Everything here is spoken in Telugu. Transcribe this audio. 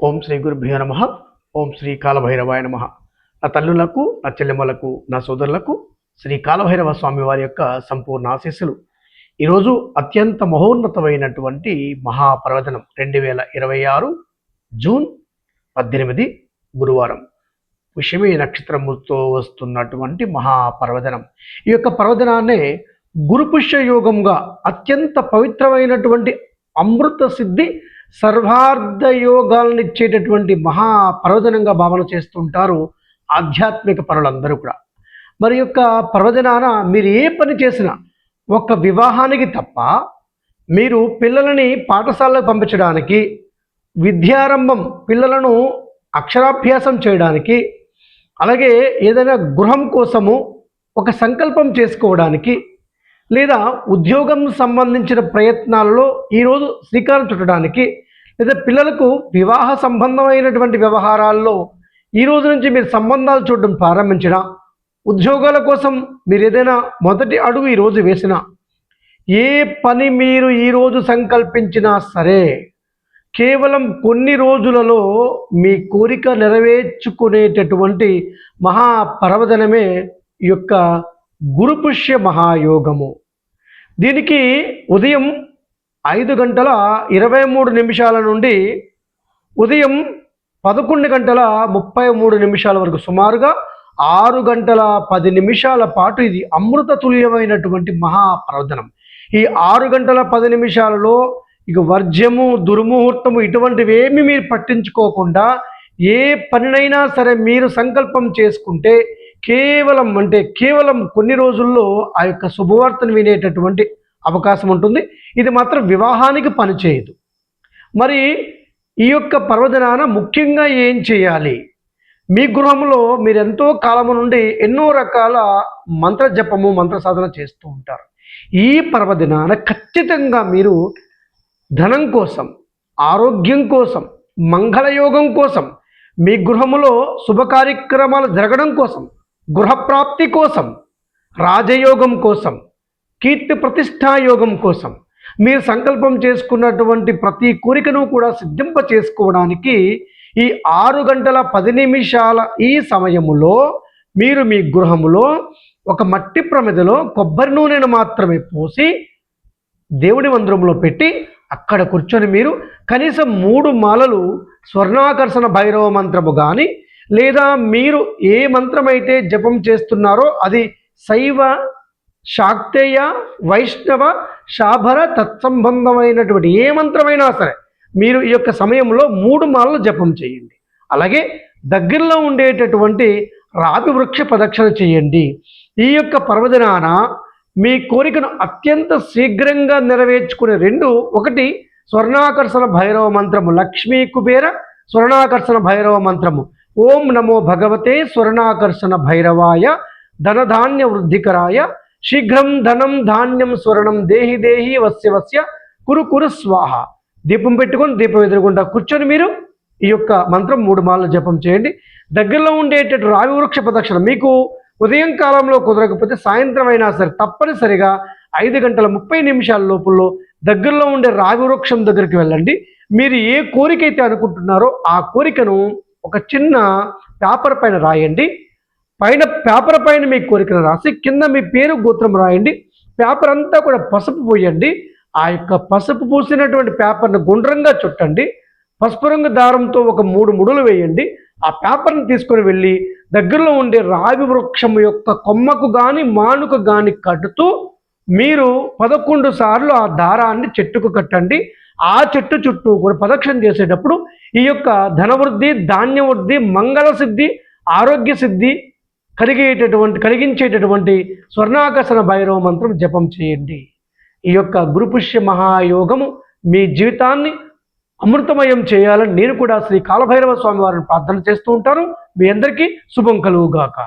ఓం శ్రీ గురుభ్యో నమ. ఓం శ్రీ కాలభైరవాయ నమ. నా తల్లులకు, నా చెల్లెమ్మలకు, నా సోదరులకు శ్రీ కాలభైరవ స్వామి వారి యొక్క సంపూర్ణ ఆశీస్సులు. ఈరోజు అత్యంత మహోన్నతమైనటువంటి మహాపర్వదినం 2026 జూన్ 18 గురువారం పుష్యమి నక్షత్రముతో వస్తున్నటువంటి మహాపర్వదినం. ఈ యొక్క పర్వదినాన్నే గురుపుష్య యోగంగా అత్యంత పవిత్రమైనటువంటి అమృత సిద్ధి సర్వార్థ యోగాలను ఇచ్చేటటువంటి మహాపర్వదినంగా భావన చేస్తుంటారు ఆధ్యాత్మిక పరులందరూ కూడా. మరి యొక్క పర్వదినాన మీరు ఏ పని చేసినా ఒక వివాహానికి తప్ప మీరు పిల్లలని పాఠశాలకు పంపించడానికి, విద్యారంభం పిల్లలను అక్షరాభ్యాసం చేయడానికి, అలాగే ఏదైనా గృహం కోసము ఒక సంకల్పం చేసుకోవడానికి, లేదా ఉద్యోగం సంబంధించిన ప్రయత్నాలలో ఈరోజు శ్రీకారం చుట్టడానికి, లేదా పిల్లలకు వివాహ సంబంధమైనటువంటి వ్యవహారాల్లో ఈ రోజు నుంచి మీరు సంబంధాలు చూడడం ప్రారంభించిన, ఉద్యోగాల కోసం మీరు ఏదైనా మొదటి అడుగు ఈరోజు వేసిన, ఏ పని మీరు ఈరోజు సంకల్పించినా సరే కేవలం కొన్ని రోజులలో మీ కోరిక నెరవేర్చుకునేటటువంటి మహాపర్వదినమే ఈ యొక్క గురుపుష్య మహాయోగము. దీనికి ఉదయం 5:23 నుండి ఉదయం 11:33 వరకు సుమారుగా 6:10 పాటు ఇది అమృత తుల్యమైనటువంటి మహాపర్వదినం. ఈ 6:10 ఇక వర్జ్యము, దుర్ముహూర్తము ఇటువంటివి ఏమి మీరు పట్టించుకోకుండా ఏ పనినైనా సరే మీరు సంకల్పం చేసుకుంటే కేవలం కొన్ని రోజుల్లో ఆ యొక్క శుభవార్తను వినేటటువంటి అవకాశం ఉంటుంది. ఇది మాత్రం వివాహానికి పనిచేయదు. మరి ఈ యొక్క పర్వదినాన ముఖ్యంగా ఏం చేయాలి? మీ గృహంలో మీరు ఎంతో కాలము నుండి ఎన్నో రకాల మంత్ర జపము, మంత్ర సాధన చేస్తూ ఉంటారు. ఈ పర్వదినాన ఖచ్చితంగా మీరు ధనం కోసం, ఆరోగ్యం కోసం, మంగళయోగం కోసం, మీ గృహములో శుభ కార్యక్రమాలు జరగడం కోసం, గృహప్రాప్తి కోసం, రాజయోగం కోసం, కీర్తి ప్రతిష్టాయోగం కోసం మీరు సంకల్పం చేసుకున్నటువంటి ప్రతి కోరికను కూడా సిద్ధింప చేసుకోవడానికి ఈ 6:10 ఈ సమయములో మీరు మీ గృహములో ఒక మట్టి ప్రమిదలో కొబ్బరి నూనెను మాత్రమే పోసి దేవుడి మందిరంలో పెట్టి అక్కడ కూర్చొని మీరు కనీసం 3 మాలలు స్వర్ణాకర్షణ భైరవ మంత్రము కానీ, లేదా మీరు ఏ మంత్రమైతే జపం చేస్తున్నారో అది శైవ, శాక్తేయ, వైష్ణవ, శాభర తత్సంబంధమైనటువంటి ఏ మంత్రమైనా సరే మీరు ఈ యొక్క సమయంలో 3 మాలలు జపం చేయండి. అలాగే దగ్గరలో ఉండేటటువంటి రావి వృక్ష ప్రదక్షిణ చేయండి. ఈ యొక్క పర్వదినాన మీ కోరికను అత్యంత శీఘ్రంగా నెరవేర్చుకునే ఒకటి స్వర్ణాకర్షణ భైరవ మంత్రము, లక్ష్మీ కుబేర స్వర్ణాకర్షణ భైరవ మంత్రము. ఓం నమో భగవతే స్వర్ణాకర్షణ భైరవాయ ధనధాన్య వృద్ధికరాయ శీఘ్రం ధనం ధాన్యం స్వర్ణం దేహి దేహి వస్య వస్య కురు కురు స్వాహ. దీపం పెట్టుకొని దీపం ఎదురుగుండా కూర్చొని మీరు ఈ యొక్క మంత్రం 3 మాలలు జపం చేయండి. దగ్గరలో ఉండేటటువంటి రావి వృక్ష ప్రదక్షిణ మీకు ఉదయం కాలంలో కుదరకపోతే సాయంత్రం అయినా సరే తప్పనిసరిగా 5:30 లోపల దగ్గరలో ఉండే రావి వృక్షం దగ్గరికి వెళ్ళండి. మీరు ఏ కోరిక అయితే అనుకుంటున్నారో ఆ కోరికను ఒక చిన్న పేపర్ పైన రాయండి. పేపర్ పైన మీ కోరికను రాసి కింద మీ పేరు, గోత్రం రాయండి. పేపర్ అంతా కూడా పసుపు పోయండి. ఆ యొక్క పసుపు పూసినటువంటి పేపర్ను గుండ్రంగా చుట్టండి. పసుపు రంగు దారంతో ఒక 3 ముడులు వేయండి. ఆ పేపర్ని తీసుకొని వెళ్ళి దగ్గరలో ఉండే రావి వృక్షం యొక్క కొమ్మకు కానీ, మానుకు కానీ కట్టుతూ మీరు 11 సార్లు ఆ దారాన్ని చెట్టుకు కట్టండి. ఆ చెట్టు చుట్టూ కూడా ప్రదక్షిణ చేసేటప్పుడు ఈ యొక్క ధనవృద్ధి, ధాన్యవృద్ధి, మంగళ సిద్ధి, ఆరోగ్య సిద్ధి కలిగించేటటువంటి స్వర్ణాకర్షణ భైరవ మంత్రం జపం చేయండి. ఈ యొక్క గురుపుష్య మహాయోగము మీ జీవితాన్ని అమృతమయం చేయాలని నేను కూడా శ్రీ కాలభైరవ స్వామి వారిని ప్రార్థన చేస్తూ ఉంటాను. మీ అందరికీ శుభం కలుగుగాక.